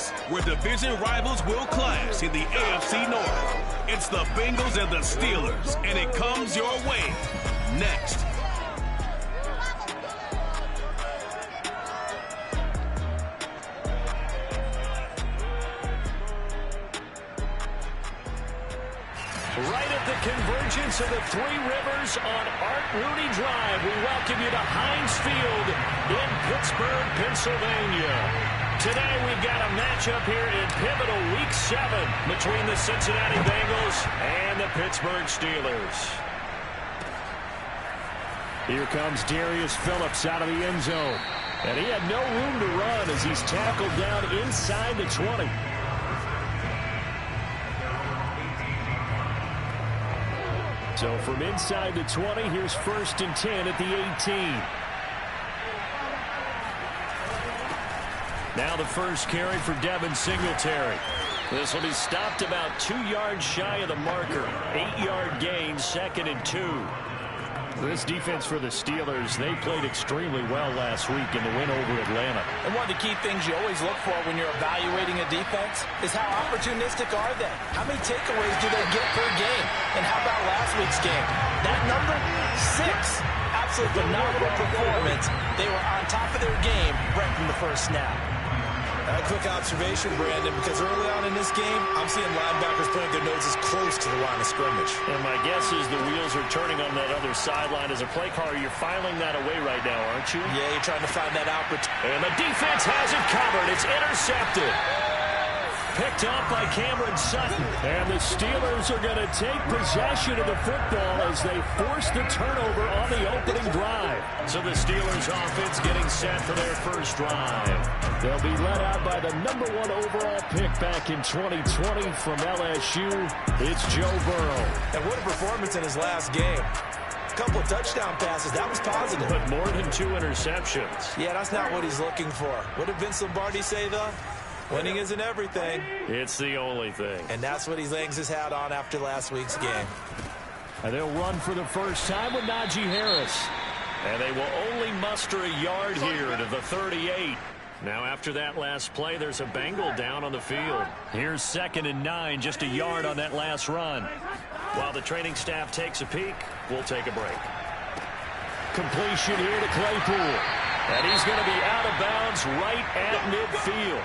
Weeks, where division rivals will clash in the AFC North. It's the Bengals and the Steelers, and it comes your way next. Right at the convergence of the Three Rivers on Art Rooney Drive, we welcome you to Heinz Field in Pittsburgh, Pennsylvania. Today we've got a matchup here in pivotal Week 7 between the Cincinnati Bengals and the Pittsburgh Steelers. Here comes Darius Phillips out of the end zone. And he had no room to run as he's tackled down inside the 20. So from inside the 20, here's 1st and 10 at the 18. Now the first carry for Devin Singletary. This will be stopped about 2 yards shy of the marker. 8-yard gain, 2nd and 2. This defense for the Steelers, they played extremely well last week in the win over Atlanta. And one of the key things you always look for when you're evaluating a defense is how opportunistic are they? How many takeaways do they get per game? And how about last week's game? That number, 6. Absolute phenomenal performance. They were on top of their game right from the first snap. A quick observation, Brandon, because early on in this game, I'm seeing linebackers putting their noses close to the line of scrimmage. And my guess is the wheels are turning on that other sideline. As a play caller, you're filing that away right now, aren't you? Yeah, you're trying to find that opportunity. And the defense has it covered. It's intercepted. Picked up by Cameron Sutton. And the Steelers are going to take possession of the football as they force the turnover on the opening drive. So the Steelers offense getting set for their first drive. They'll be led out by the #1 overall pick back in 2020 from LSU. It's Joe Burrow. And what a performance in his last game. A couple of touchdown passes. That was positive. But more than 2 interceptions. Yeah, that's not what he's looking for. What did Vince Lombardi say, though? Winning isn't everything. It's the only thing. And that's what he hangs his hat on after last week's game. And they'll run for the first time with Najee Harris. And they will only muster a yard here to the 38. Now after that last play, there's a Bengal down on the field. Here's 2nd and 9, just a yard on that last run. While the training staff takes a peek, we'll take a break. Completion here to Claypool. And he's going to be out of bounds right at midfield.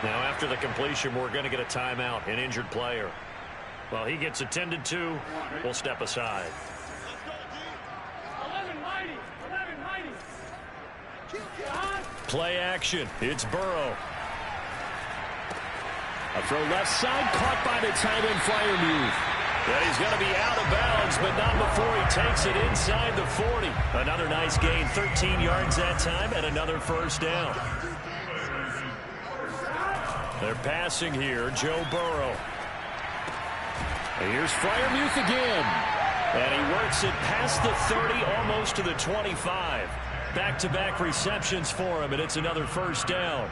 Now after the completion, we're going to get a timeout, an injured player. Well, he gets attended to. We'll step aside. Play action. It's Burrow. A throw left side, caught by the tight end Freiermuth. And he's going to be out of bounds, but not before he takes it inside the 40. Another nice gain, 13 yards that time, and another first down. They're passing here, Joe Burrow. And here's Freiermuth again. And he works it past the 30, almost to the 25. Back-to-back receptions for him, and it's another first down.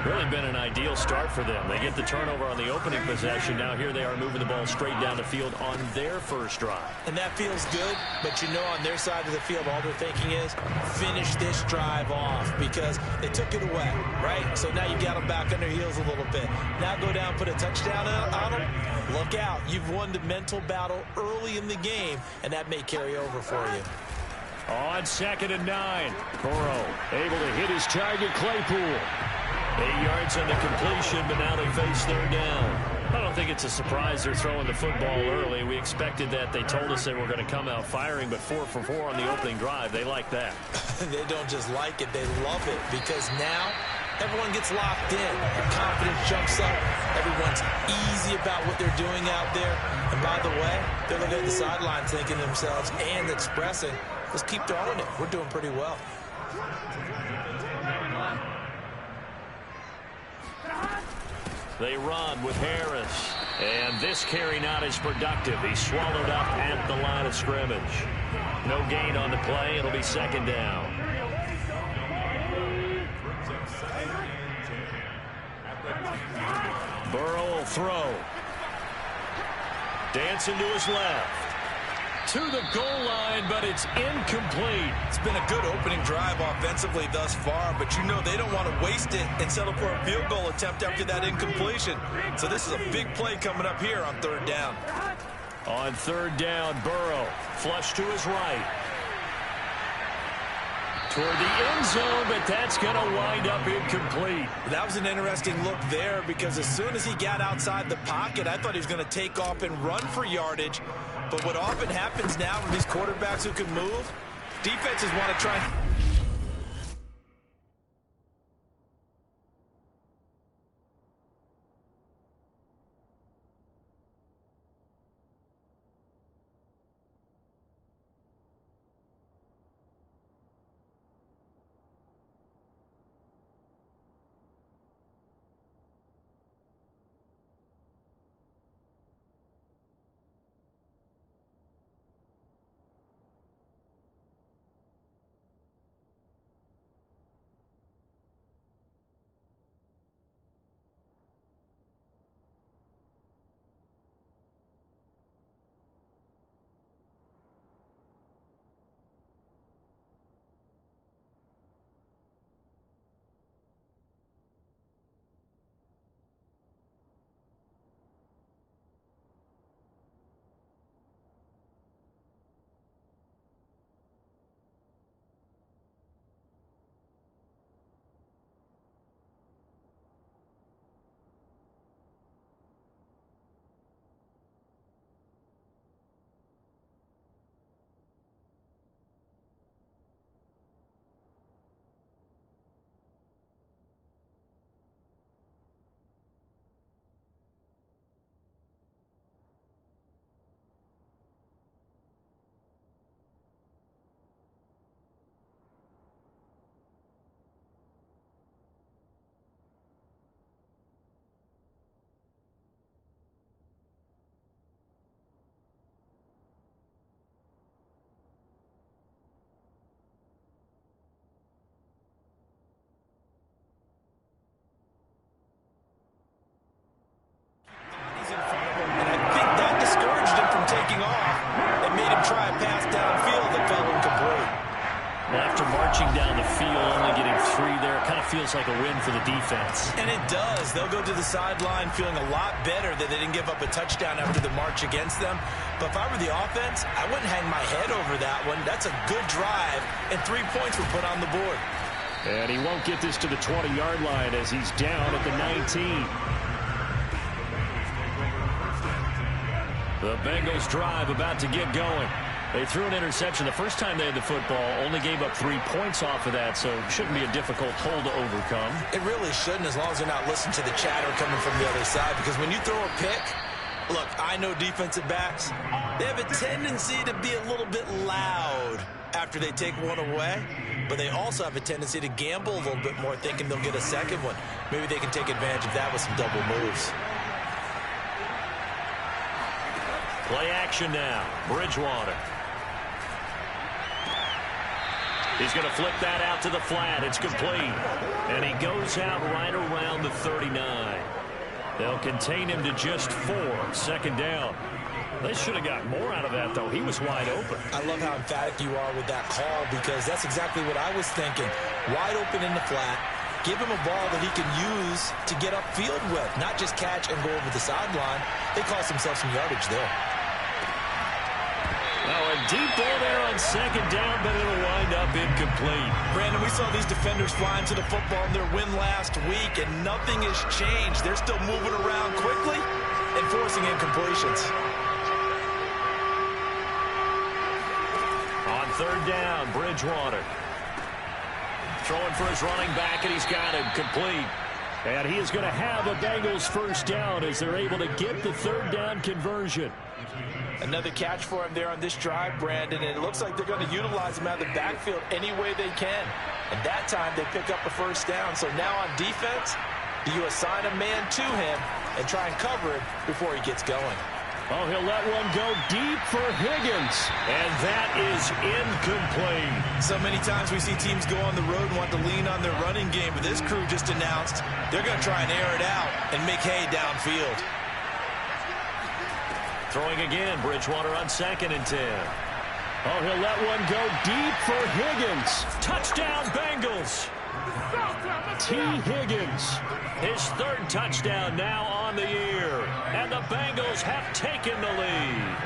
Really been an ideal start for them. They get the turnover on the opening possession. Now here they are moving the ball straight down the field on their first drive. And that feels good, but you know on their side of the field, all they're thinking is finish this drive off because they took it away, right? So now you got them back on their heels a little bit. Now go down, put a touchdown on them. Look out. You've won the mental battle early in the game, and that may carry over for you. On 2nd and 9, Burrow able to hit his target, Claypool. 8 yards on the completion, but now they face 3rd down. I don't think it's a surprise they're throwing the football early. We expected that. They told us they were going to come out firing, but 4 for 4 on the opening drive. They like that. They don't just like it, they love it, because now everyone gets locked in. Their confidence jumps up. Everyone's easy about what they're doing out there. And by the way, they're looking at the sidelines thinking to themselves and expressing, let's keep throwing it. We're doing pretty well. They run with Harris. And this carry not as productive. He's swallowed up at the line of scrimmage. No gain on the play. It'll be 2nd down. Burrow will throw. Dancing to his left. to the goal line, but it's incomplete. It's been a good opening drive offensively thus far, but you know they don't want to waste it and settle for a field goal attempt after that incompletion. So this is a big play coming up here on 3rd down. On 3rd down, Burrow, flush to his right. Toward the end zone, but that's going to wind up incomplete. That was an interesting look there because as soon as he got outside the pocket, I thought he was going to take off and run for yardage. But what often happens now with these quarterbacks who can move, defenses want to try. Feels like a win for the defense. And it does. They'll go to the sideline feeling a lot better that they didn't give up a touchdown after the march against them. But if I were the offense, I wouldn't hang my head over that one. That's a good drive, and 3 points were put on the board. And he won't get this to the 20-yard line as he's down at the 19. The Bengals drive about to get going. They threw an interception the first time they had the football, only gave up 3 points off of that, so it shouldn't be a difficult hole to overcome. It really shouldn't, as long as they're not listening to the chatter coming from the other side, because when you throw a pick, look, I know defensive backs, they have a tendency to be a little bit loud after they take one away, but they also have a tendency to gamble a little bit more, thinking they'll get a second one. Maybe they can take advantage of that with some double moves. Play action now, Bridgewater. He's going to flip that out to the flat. It's complete. And he goes out right around the 39. They'll contain him to just 4. 2nd down. They should have got more out of that, though. He was wide open. I love how emphatic you are with that call, because that's exactly what I was thinking. Wide open in the flat. Give him a ball that he can use to get upfield with, not just catch and go over the sideline. They cost themselves some yardage there. Oh, a deep ball there on 2nd down, but it'll wind up incomplete. Brandon, we saw these defenders flying to the football in their win last week, and nothing has changed. They're still moving around quickly and forcing incompletions. On 3rd down, Bridgewater. Throwing for his running back, and he's got him complete. And he is going to have a Bengals 1st down as they're able to get the 3rd down conversion. Another catch for him there on this drive, Brandon, and it looks like they're going to utilize him out of the backfield any way they can. And that time they pick up a 1st down. So now on defense, do you assign a man to him and try and cover it before he gets going? Oh, he'll let one go deep for Higgins. And that is incomplete. So many times we see teams go on the road and want to lean on their running game, but this crew just announced they're going to try and air it out and make hay downfield. Throwing again, Bridgewater on 2nd and 10. Oh, he'll let one go deep for Higgins. Touchdown, Bengals. T. Higgins. His 3rd touchdown now on the year. And the Bengals have taken the lead.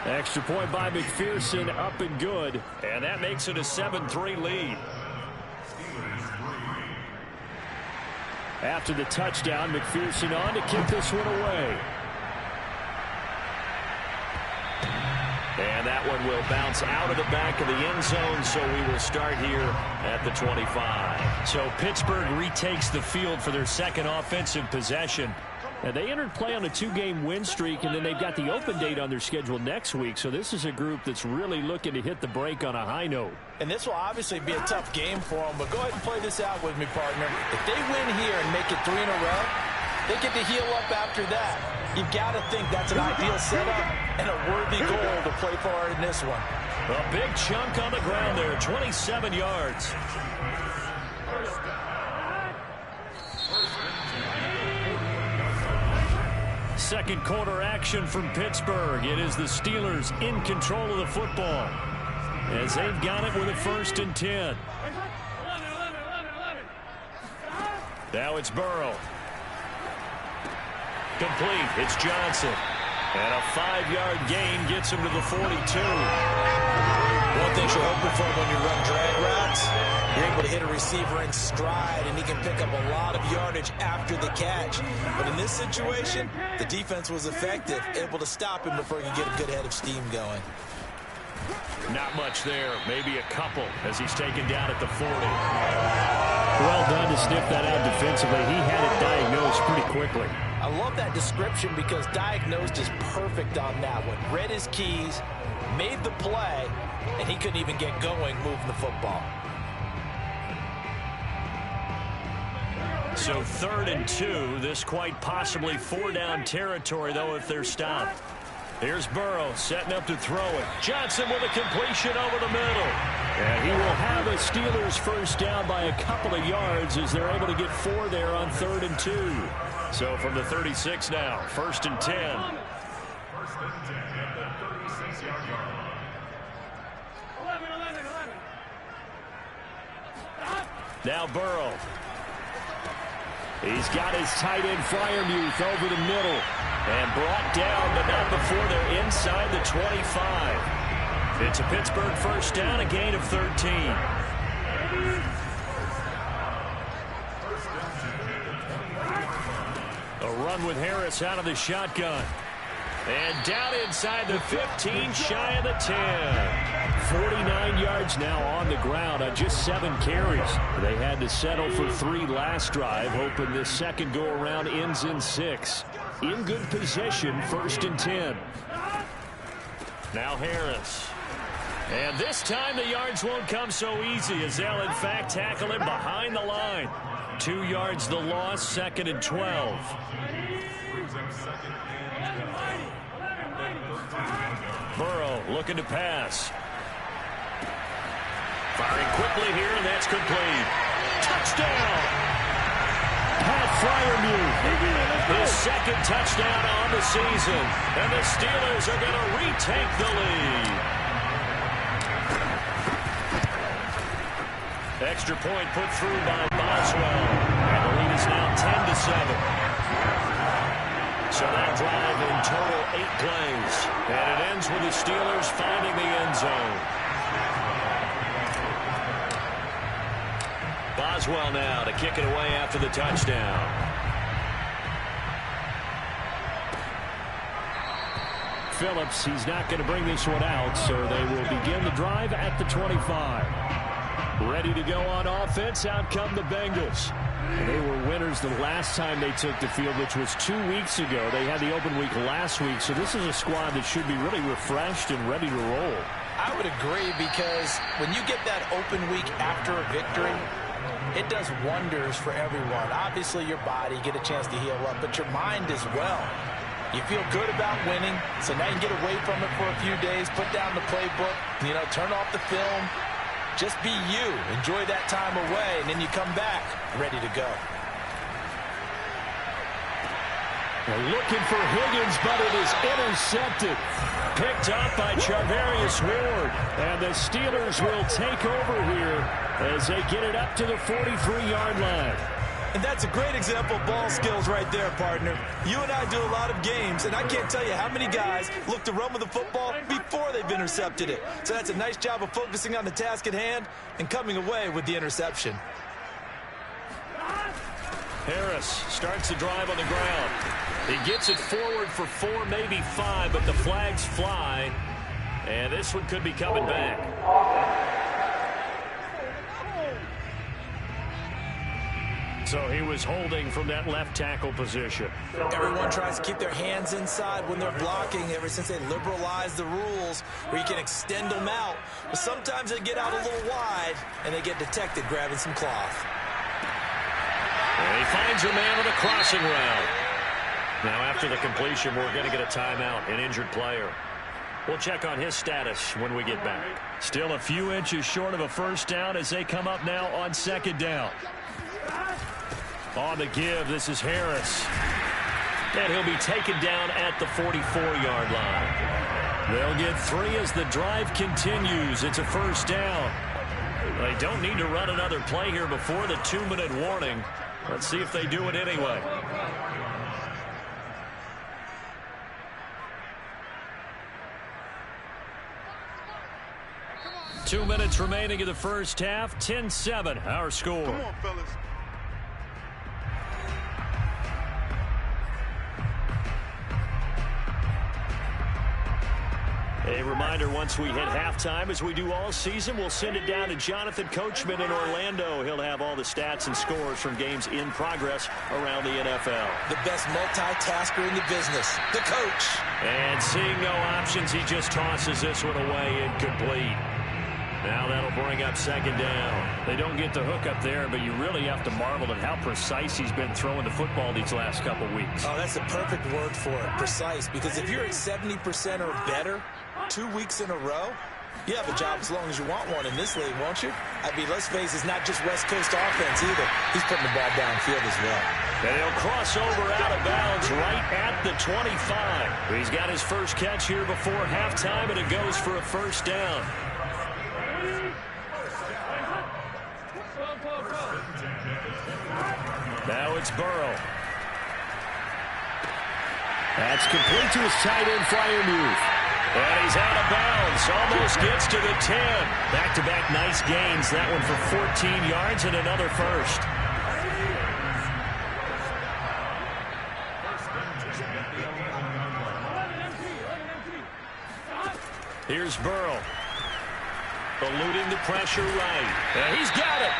Extra point by McPherson, up and good. And that makes it a 7-3 lead. After the touchdown, McPherson on to kick this one away. And that one will bounce out of the back of the end zone, so we will start here at the 25. So Pittsburgh retakes the field for their 2nd offensive possession. And they entered play on a 2-game win streak, and then they've got the open date on their schedule next week. So this is a group that's really looking to hit the break on a high note. And this will obviously be a tough game for them, but go ahead and play this out with me, partner. If they win here and make it 3 in a row, they get to heal up after that. You've got to think that's an ideal setup and a worthy goal to play for in this one. A big chunk on the ground there, 27 yards. Second quarter action from Pittsburgh. It is the Steelers in control of the football as they've got it with a 1st and 10. Now it's Burrow. Complete. It's Johnson. And a 5-yard gain gets him to the 42. One thing you're hoping for when you run drag routes, you're able to hit a receiver in stride, and he can pick up a lot of yardage after the catch. But in this situation, the defense was effective, able to stop him before he could get a good head of steam going. Not much there. Maybe a couple as he's taken down at the 40. Well done to sniff that out defensively. He had it diagnosed pretty quickly. I love that description because diagnosed is perfect on that one. Read his keys, made the play, and he couldn't even get going moving the football. So 3rd and 2. This quite possibly 4-down territory, though, if they're stopped. Here's Burrow setting up to throw it. Johnson with a completion over the middle. And he will have a Steelers 1st down by a couple of yards as they're able to get 4 there on 3rd and 2. So from the 36 now, 1st and 10. Now Burrow. He's got his tight end Freiermuth over the middle. And brought down, but not before they're inside the 25. It's a Pittsburgh 1st down, a gain of 13. A run with Harris out of the shotgun. And down inside the 15, shy of the 10. 49 yards now on the ground on just 7 carries. They had to settle for 3 last drive, hoping this second go-around ends in 6. In good position, 1st and 10. Now Harris. And this time the yards won't come so easy as they'll in fact tackle him behind the line. 2 yards the loss, 2nd and 12. Burrow looking to pass. Firing quickly here, and that's complete. Touchdown! Pat Freiermuth. His 2nd touchdown on the season. And the Steelers are going to retake the lead. Extra point put through by Boswell. And the lead is now 10-7. So that drive in total 8 plays. And it ends with the Steelers finding the end zone. Boswell now to kick it away after the touchdown. Phillips, he's not going to bring this one out, so they will begin the drive at the 25. Ready to go on offense, out come the Bengals. And they were winners the last time they took the field, which was 2 weeks ago. They had the open week last week, so this is a squad that should be really refreshed and ready to roll. I would agree, because when you get that open week after a victory, it does wonders for everyone. Obviously, your body, get a chance to heal up, but your mind as well. You feel good about winning, so now you can get away from it for a few days, put down the playbook, turn off the film. Just be you. Enjoy that time away, and then you come back ready to go. They're looking for Higgins, but it is intercepted. Picked up by Charvarius Ward. And the Steelers will take over here as they get it up to the 43-yard line. And that's a great example of ball skills right there, partner. You and I do a lot of games, and I can't tell you how many guys look to run with the football before they've intercepted it. So that's a nice job of focusing on the task at hand and coming away with the interception. Harris starts the drive on the ground. He gets it forward for 4, maybe 5, but the flags fly. And this one could be coming back. So he was holding from that left tackle position. Everyone tries to keep their hands inside when they're blocking ever since they liberalized the rules where you can extend them out. But sometimes they get out a little wide and they get detected grabbing some cloth. And he finds a man on the crossing route. Now after the completion, we're going to get a timeout, an injured player. We'll check on his status when we get back. Still a few inches short of a first down as they come up now on second down. On the give, this is Harris. And he'll be taken down at the 44-yard line. They'll get 3 as the drive continues. It's a first down. They don't need to run another play here before the 2-minute warning. Let's see if they do it anyway. Two minutes remaining in the first half. 10-7, our score. Come on, fellas. A reminder, once we hit halftime, as we do all season, we'll send it down to Jonathan Coachman in Orlando. He'll have all the stats and scores from games in progress around the NFL. The best multitasker in the business, the coach. And seeing no options, he just tosses this one away incomplete. Now that'll bring up second down. They don't get the hook up there, but you really have to marvel at how precise he's been throwing the football these last couple weeks. Oh, that's the perfect word for it, precise. Because if you're at 70% or better 2 weeks in a row, you have a job as long as you want one in this league, won't you? I mean, let's face it, it's not just West Coast offense either. He's putting the ball downfield as well. And he'll cross over out of bounds right at the 25. He's got his first catch here before halftime, and it goes for a first down. Now it's Burrow. That's complete to his tight end Freiermuth. And he's out of bounds. Almost gets to the 10. Back-to-back nice gains. That one for 14 yards and another first. Here's Burrow. Eluding the pressure right. And he's got it.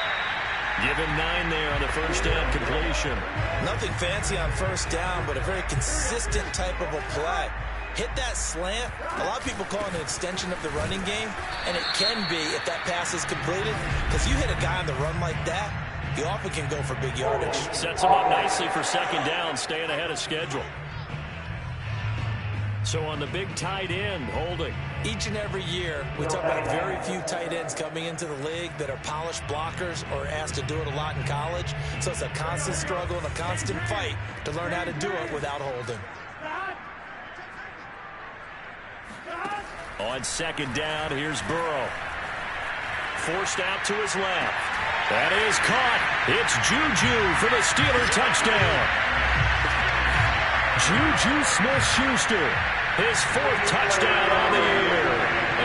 Give him 9 there on the first down completion. Nothing fancy on first down, but a very consistent type of a play. Hit that slant. A lot of people call it an extension of the running game, and it can be if that pass is completed. Because you hit a guy on the run like that, he often can go for big yardage. Sets him up nicely for second down, staying ahead of schedule. So on the big tight end, holding. Each and every year, we talk about very few tight ends coming into the league that are polished blockers or asked to do it a lot in college. So it's a constant struggle and a constant fight to learn how to do it without holding. On second down, here's Burrow. Forced out to his left. That is caught. It's Juju for the Steeler touchdown. Juju Smith-Schuster. His 4th touchdown on the year.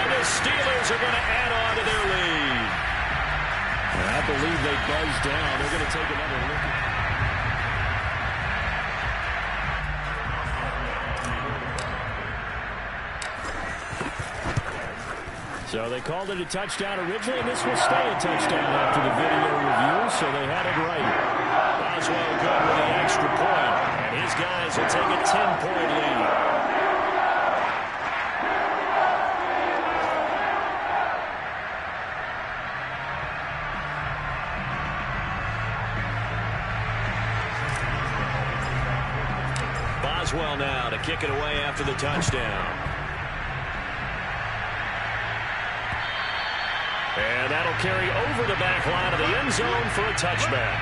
And the Steelers are going to add on to their lead. And I believe they buzzed down. They're going to take another look at So they called it a touchdown originally, and this will stay a touchdown after the video review, so they had it right. Boswell good with the extra point, and his guys will take a 10-point lead. Boswell now to kick it away after the touchdown. And that'll carry over the back line of the end zone for a touchback.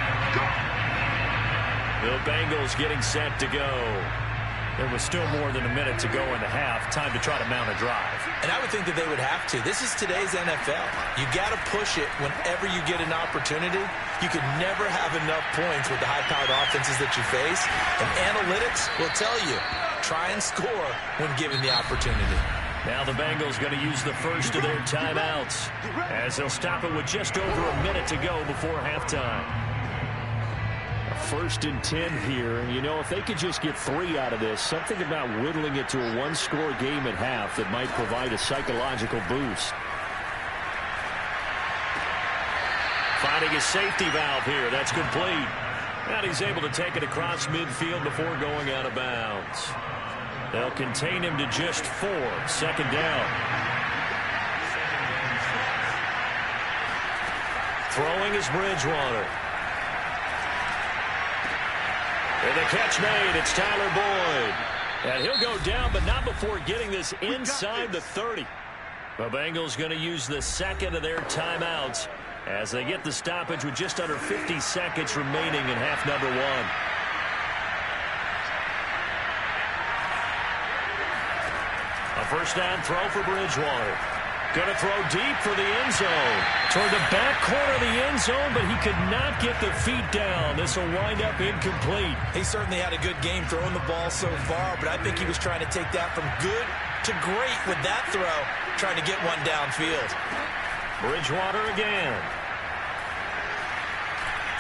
The Bengals getting set to go. There was still more than a minute to go in the half. Time to try to mount a drive. And I would think that they would have to. This is today's NFL. You got to push it whenever you get an opportunity. You can never have enough points with the high-powered offenses that you face. And analytics will tell you, try and score when given the opportunity. Now the Bengals going to use the first of their timeouts as they'll stop it with just over a minute to go before halftime. First and 10 here. You know, if they could just get 3 out of this, something about whittling it to a one-score game at half that might provide a psychological boost. Finding a safety valve here. That's complete. And he's able to take it across midfield before going out of bounds. They'll contain him to just 4. Second down. Throwing is Bridgewater. And the catch made. It's Tyler Boyd. And he'll go down, but not before getting this inside the 30. The Bengals going to use the second of their timeouts as they get the stoppage with just under 50 seconds remaining in half number 1. A first down throw for Bridgewater. Going to throw deep for the end zone. Toward the back corner of the end zone, but he could not get the feet down. This will wind up incomplete. He certainly had a good game throwing the ball so far, but I think he was trying to take that from good to great with that throw, trying to get one downfield. Bridgewater again.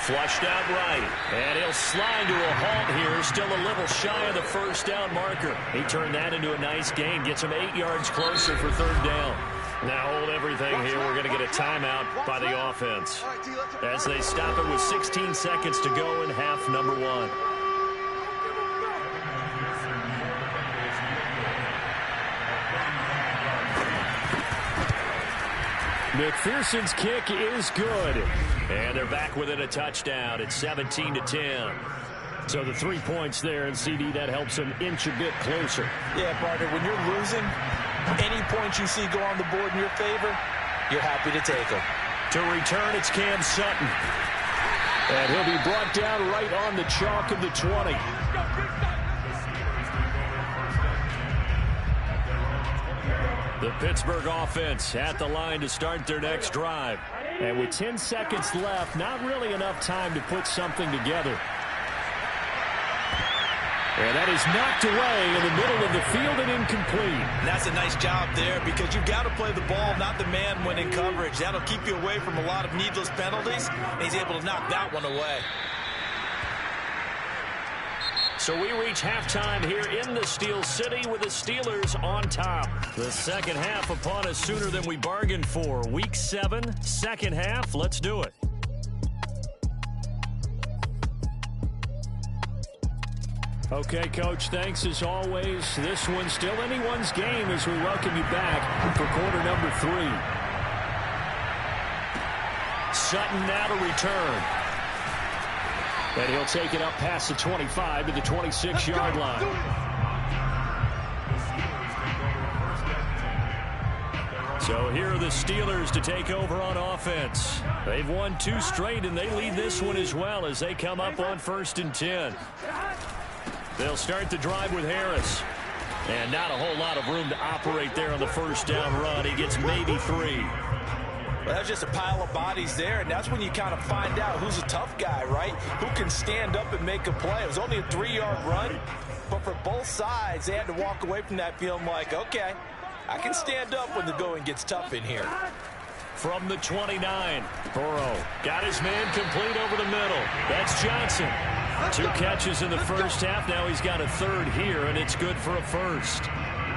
Flushed out right, and he'll slide to a halt here, still a little shy of the first down marker. He turned that into a nice gain, gets him 8 yards closer for third down. Now hold everything here. We're going to get a timeout by the offense as they stop it with 16 seconds to go in half number 1. McPherson's kick is good. And they're back within a touchdown. It's 17-10. So the 3 points there, and CD, that helps them inch a bit closer. Yeah, partner, when you're losing, any points you see go on the board in your favor, you're happy to take them. To return, it's Cam Sutton. And he'll be brought down right on the chalk of the 20. The Pittsburgh offense at the line to start their next drive. And with 10 seconds left, not really enough time to put something together. And that is knocked away in the middle of the field and incomplete. And that's a nice job there because you've got to play the ball, not the man when in coverage. That'll keep you away from a lot of needless penalties. And he's able to knock that one away. So we reach halftime here in the Steel City with the Steelers on top. The second half upon us sooner than we bargained for. Week 7, second half. Let's do it. Okay, Coach, thanks as always. This one's still anyone's game as we welcome you back for quarter number 3. Sutton now to return. And he'll take it up past the 25 to the 26-yard line. So here are the Steelers to take over on offense. They've won 2 straight, and they lead this one as well as they come up on 1st and 10. They'll start the drive with Harris. And not a whole lot of room to operate there on the first down run. He gets maybe 3. Well, that's just a pile of bodies there, and that's when you kind of find out who's a tough guy, right? Who can stand up and make a play. It was only a 3-yard run, but for both sides, they had to walk away from that feeling like, okay, I can stand up when the going gets tough in here. From the 29, Burrow got his man complete over the middle. That's Johnson. 2 catches in the first half. Now he's got a third here, and it's good for a first.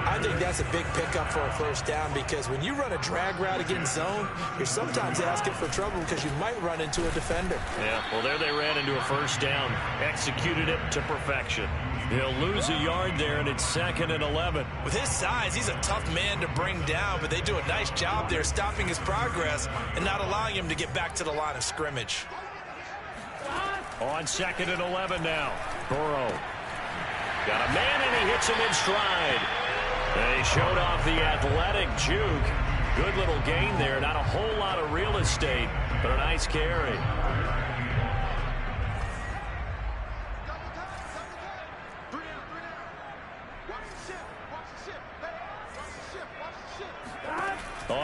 I think that's a big pickup for a first down because when you run a drag route against zone, you're sometimes asking for trouble because you might run into a defender. Yeah, well, there they ran into a first down. Executed it to perfection. He'll lose a yard there, and it's 2nd and 11. With his size, he's a tough man to bring down, but they do a nice job there stopping his progress and not allowing him to get back to the line of scrimmage. On 2nd and 11 now. Burrow got a man, and he hits him in stride. They showed off the athletic juke. Good little gain there. Not a whole lot of real estate, but a nice carry.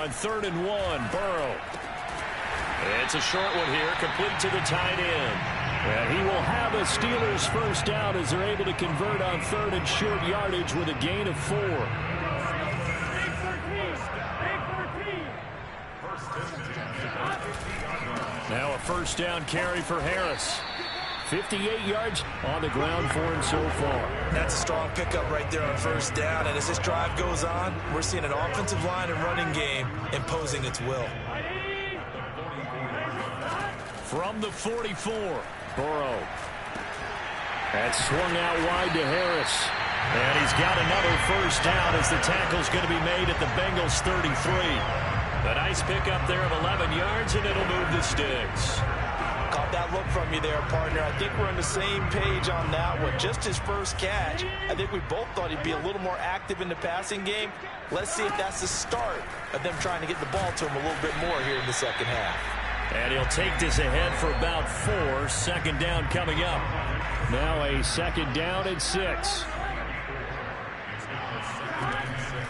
on 3rd and 1. Burrow. It's a short one here, complete to the tight end. And he will have a Steelers first down as they're able to convert on 3rd and short yardage with a gain of 4. Now a first down carry for Harris. 58 yards on the ground for him so far. That's a strong pickup right there on first down. And as this drive goes on, we're seeing an offensive line and running game imposing its will. From the 44, Burrow. That's swung out wide to Harris. And he's got another first down as the tackle's going to be made at the Bengals 33. A nice pickup there of 11 yards, and it'll move the sticks. Caught that look from you there, partner. I think we're on the same page on that one. Just his first catch. I think we both thought he'd be a little more active in the passing game. Let's see if that's the start of them trying to get the ball to him a little bit more here in the second half. And he'll take this ahead for about 4. Second down coming up. Now a second down and 6.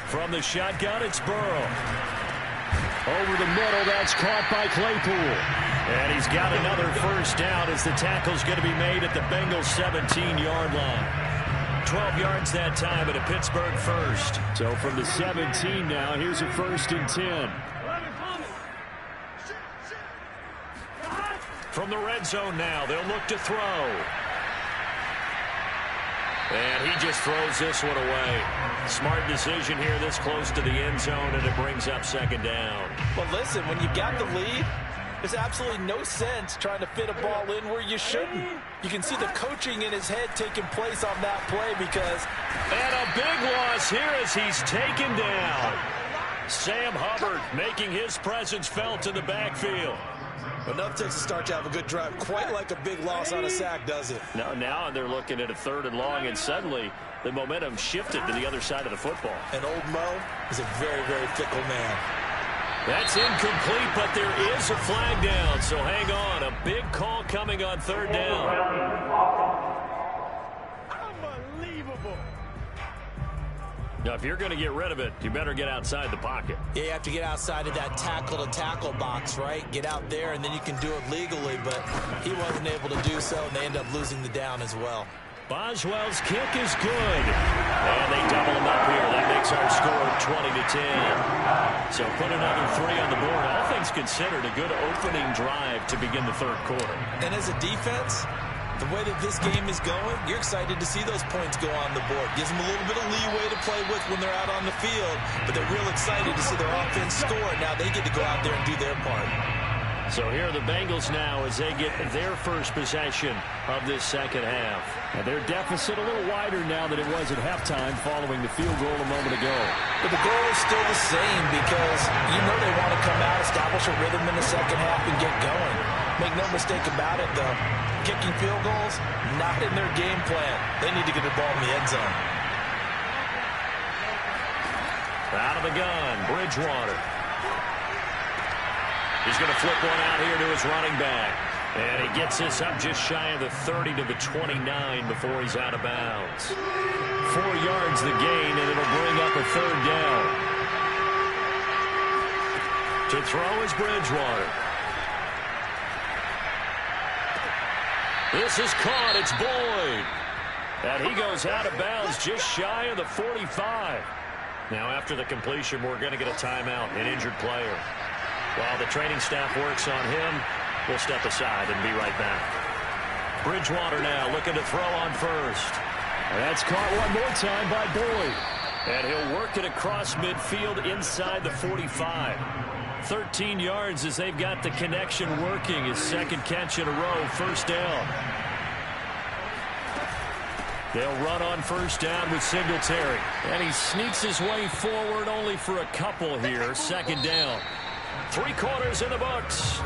From the shotgun, it's Burrow. Over the middle, that's caught by Claypool. And he's got another first down as the tackle's going to be made at the Bengals 17-yard line. 12 yards that time at a Pittsburgh first. So from the 17 now, here's a 1st and 10. From the red zone now, they'll look to throw. And he just throws this one away. Smart decision here this close to the end zone, and it brings up second down. Well, listen, when you've got the lead, there's absolutely no sense trying to fit a ball in where you shouldn't. You can see the coaching in his head taking place on that play because... And a big loss here as he's taken down. Sam Hubbard making his presence felt in the backfield. Enough takes to start to have a good drive. Quite like a big loss on a sack, does it? Now they're looking at a 3rd and long, and suddenly the momentum shifted to the other side of the football. And old Mo is a very, very fickle man. That's incomplete, but there is a flag down, so hang on. A big call coming on 3rd down. Now, if you're going to get rid of it, you better get outside the pocket. Yeah, you have to get outside of that tackle-to-tackle box, right? Get out there, and then you can do it legally, but he wasn't able to do so, and they end up losing the down as well. Boswell's kick is good. And they double him up here. That makes our score 20-10. So put another 3 on the board. All things considered, a good opening drive to begin the 3rd quarter. And as a defense, the way that this game is going, you're excited to see those points go on the board. Gives them a little bit of leeway to play with when they're out on the field, but they're real excited to see their offense score. Now they get to go out there and do their part. So here are the Bengals now as they get their first possession of this second half. And their deficit a little wider now than it was at halftime following the field goal a moment ago. But the goal is still the same because you know they want to come out, establish a rhythm in the second half, and get going. Make no mistake about it, though. Kicking field goals, not in their game plan. They need to get the ball in the end zone. Out of the gun, Bridgewater. He's going to flip one out here to his running back. And he gets this up just shy of the 30 to the 29 before he's out of bounds. 4 yards the gain, and it'll bring up a 3rd down. To throw is Bridgewater. This is caught. It's Boyd. And he goes out of bounds just shy of the 45. Now, after the completion, we're going to get a timeout, an injured player. While the training staff works on him, we'll step aside and be right back. Bridgewater now looking to throw on first. That's caught one more time by Boyd. And he'll work it across midfield inside the 45. 13 yards as they've got the connection working. His second catch in a row, first down. They'll run on first down with Singletary. And he sneaks his way forward only for a couple here. Second down. 3 quarters in the books.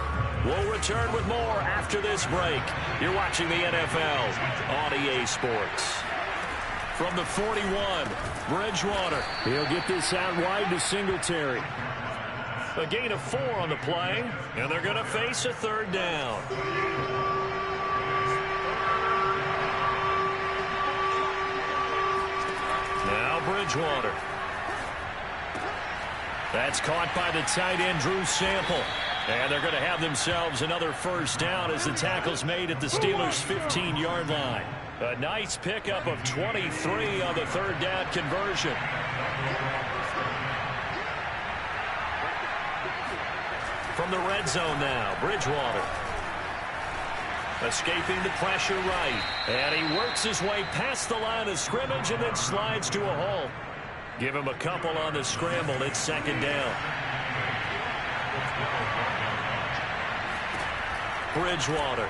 We'll return with more after this break. You're watching the NFL on EA Sports. From the 41, Bridgewater. He'll get this out wide to Singletary. A gain of 4 on the play, and they're going to face a 3rd down. Now Bridgewater. That's caught by the tight end, Drew Sample. And they're going to have themselves another first down as the tackle's made at the Steelers' 15-yard line. A nice pickup of 23 on the third down conversion. From the red zone now, Bridgewater. Escaping the pressure right. And he works his way past the line of scrimmage and then slides to a halt. Give him a couple on the scramble. It's second down. Bridgewater.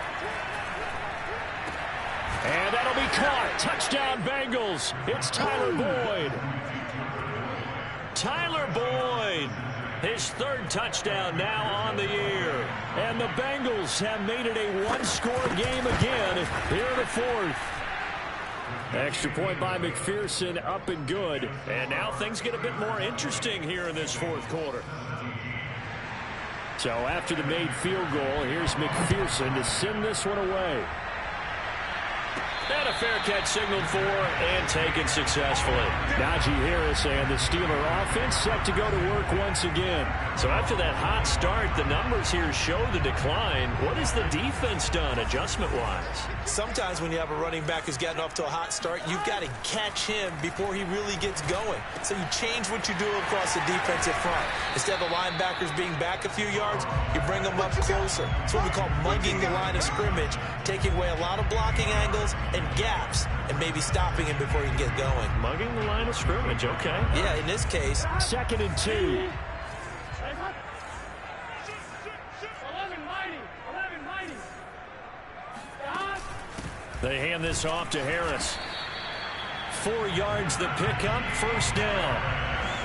And that'll be caught. Touchdown, Bengals. It's Tyler Boyd. Tyler Boyd. His third touchdown now on the year. And the Bengals have made it a one-score game again here in the fourth. Extra point by McPherson, up and good. And now things get a bit more interesting here in this fourth quarter. So after the made field goal, here's McPherson to send this one away. And a fair catch signaled for and taken successfully. Najee Harris and the Steeler offense set to go to work once again. So after that hot start, the numbers here show the decline. What has the defense done adjustment-wise? Sometimes when you have a running back who's gotten off to a hot start, you've got to catch him before he really gets going. So you change what you do across the defensive front. Instead of the linebackers being back a few yards, you bring them up closer. It's what we call mugging the line of scrimmage, taking away a lot of blocking angles and gaps and maybe stopping him before he can get going. Mugging the line of scrimmage, okay. Yeah, in this case. 2nd and 2. They hand this off to Harris. 4 yards the pickup, first down.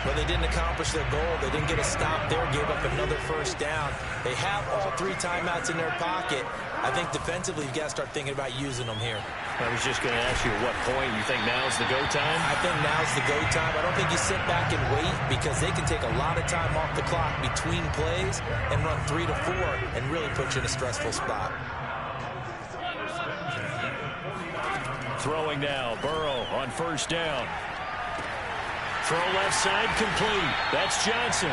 But they didn't accomplish their goal. They didn't get a stop there, gave up another first down. They have all 3 timeouts in their pocket. I think defensively you've got to start thinking about using them here. I was just going to ask you at what point you think now's the go time? I think now's the go time. I don't think you sit back and wait because they can take a lot of time off the clock between plays and run 3 to 4 and really put you in a stressful spot. Throwing now, Burrow on first down. Throw left side complete. That's Johnson.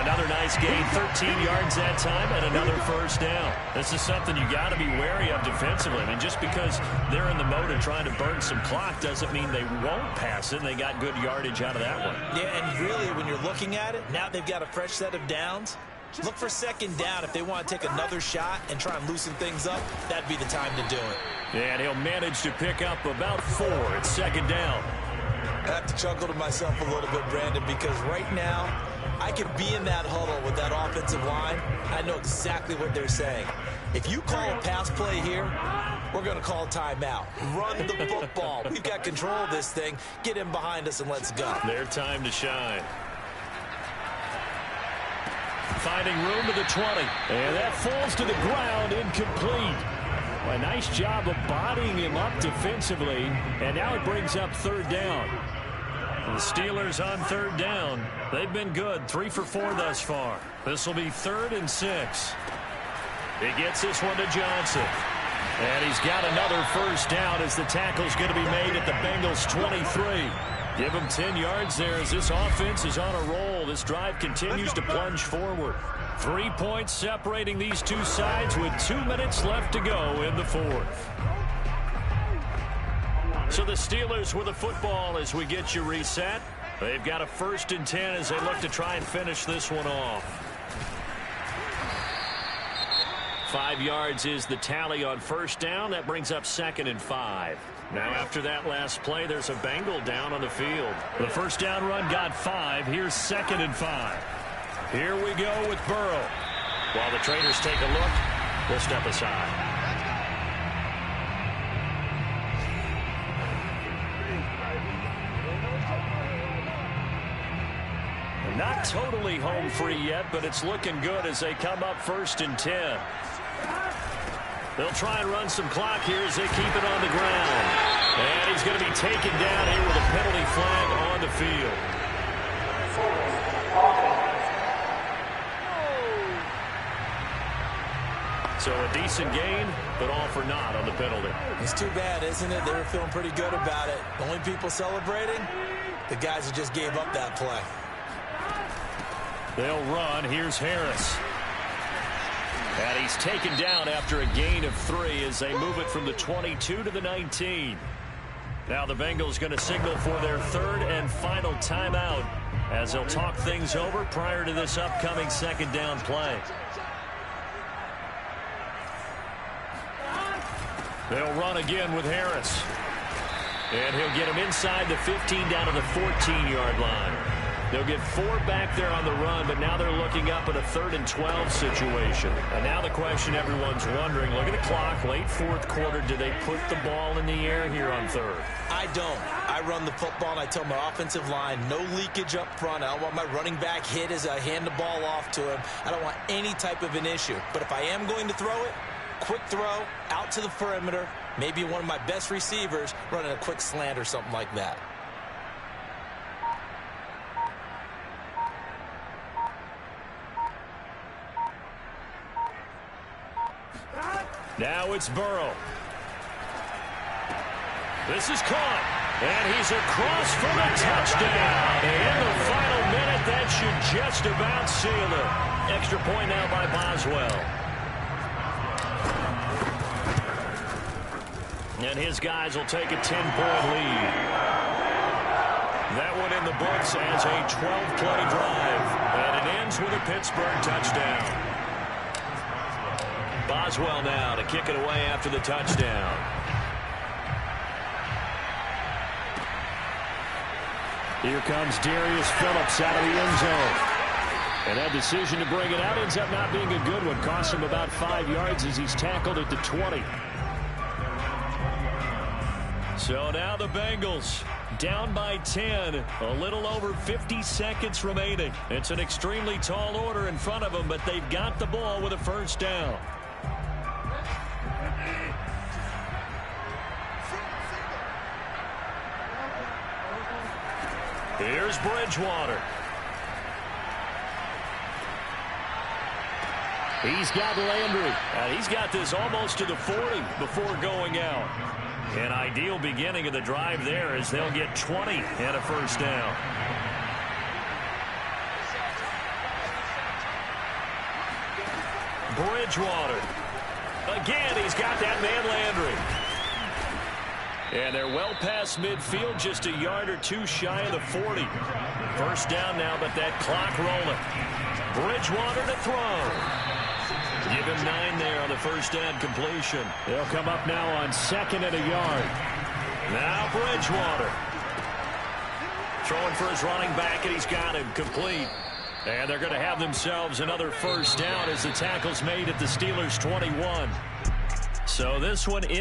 Another nice gain, 13 yards that time, and another first down. This is something you got to be wary of defensively. I mean, just because they're in the mode of trying to burn some clock doesn't mean they won't pass it, and they got good yardage out of that one. Yeah, and really, when you're looking at it, now they've got a fresh set of downs. Look for second down. If they want to take another shot and try and loosen things up, that'd be the time to do it. And he'll manage to pick up about 4 at second down. I have to chuckle to myself a little bit, Brandon, because right now I could be in that huddle with that offensive line. I know exactly what they're saying. If you call a pass play here, we're going to call a timeout. Run the football. We've got control of this thing. Get in behind us and let's go. Their time to shine. Finding room to the 20. And that falls to the ground, incomplete. A nice job of bodying him up defensively. And now it brings up third down. The Steelers on third down. They've been good, 3 for 4 thus far. This will be 3rd and 6. He gets this one to Johnson. And he's got another first down as the tackle's going to be made at the Bengals 23. Give him 10 yards there as this offense is on a roll. This drive continues to plunge forward. 3 points separating these two sides with 2 minutes left to go in the fourth. So the Steelers with the football as we get you reset. They've got a 1st and 10 as they look to try and finish this one off. 5 yards is the tally on first down. That brings up 2nd and 5. Now after that last play, there's a Bengal down on the field. The first down run got 5. Here's 2nd and 5. Here we go with Burrow. While the traders take a look, we'll step aside. Not totally home free yet, but it's looking good as they come up 1st and 10. They'll try and run some clock here as they keep it on the ground. And he's going to be taken down here with a penalty flag on the field. So a decent gain, but all for naught on the penalty. It's too bad, isn't it? They were feeling pretty good about it. The only people celebrating, the guys who just gave up that play. They'll run. Here's Harris. And he's taken down after a gain of 3 as they move it from the 22 to the 19. Now the Bengals going to signal for their 3rd and final timeout as they'll talk things over prior to this upcoming 2nd down play. They'll run again with Harris. And he'll get him inside the 15 down to the 14-yard line. They'll get 4 back there on the run, but now they're looking up at a 3rd and 12 situation. And now the question everyone's wondering, look at the clock, late 4th quarter, do they put the ball in the air here on 3rd? I don't. I run the football, and I tell my offensive line, no leakage up front. I don't want my running back hit as I hand the ball off to him. I don't want any type of an issue. But if I am going to throw it, quick throw, out to the perimeter, maybe one of my best receivers running a quick slant or something like that. Now it's Burrow. This is caught. And he's across for the touchdown. And in the final minute, that should just about seal it. Extra point now by Boswell. And his guys will take a 10-point lead. That one in the books as a 12-play drive. And it ends with a Pittsburgh touchdown. Boswell now to kick it away after the touchdown. Here comes Darius Phillips out of the end zone. And that decision to bring it out ends up not being a good one. Costs him about 5 yards as he's tackled at the 20. So now the Bengals down by 10. A little over 50 seconds remaining. It's an extremely tall order in front of them, but they've got the ball with a 1st down. Here's Bridgewater. He's got Landry. He's got this almost to the 40 before going out. An ideal beginning of the drive there as they'll get 20 and a 1st down. Bridgewater. Again, he's got that man Landry. And they're well past midfield, just a yard or 2 shy of the 40. 1st down now, but that clock rolling. Bridgewater to throw. Give him 9 there on the 1st down completion. They'll come up now on 2nd and a yard. Now Bridgewater. Throwing for his running back, and he's got him complete. And they're going to have themselves another 1st down as the tackle's made at the Steelers' 21. So this one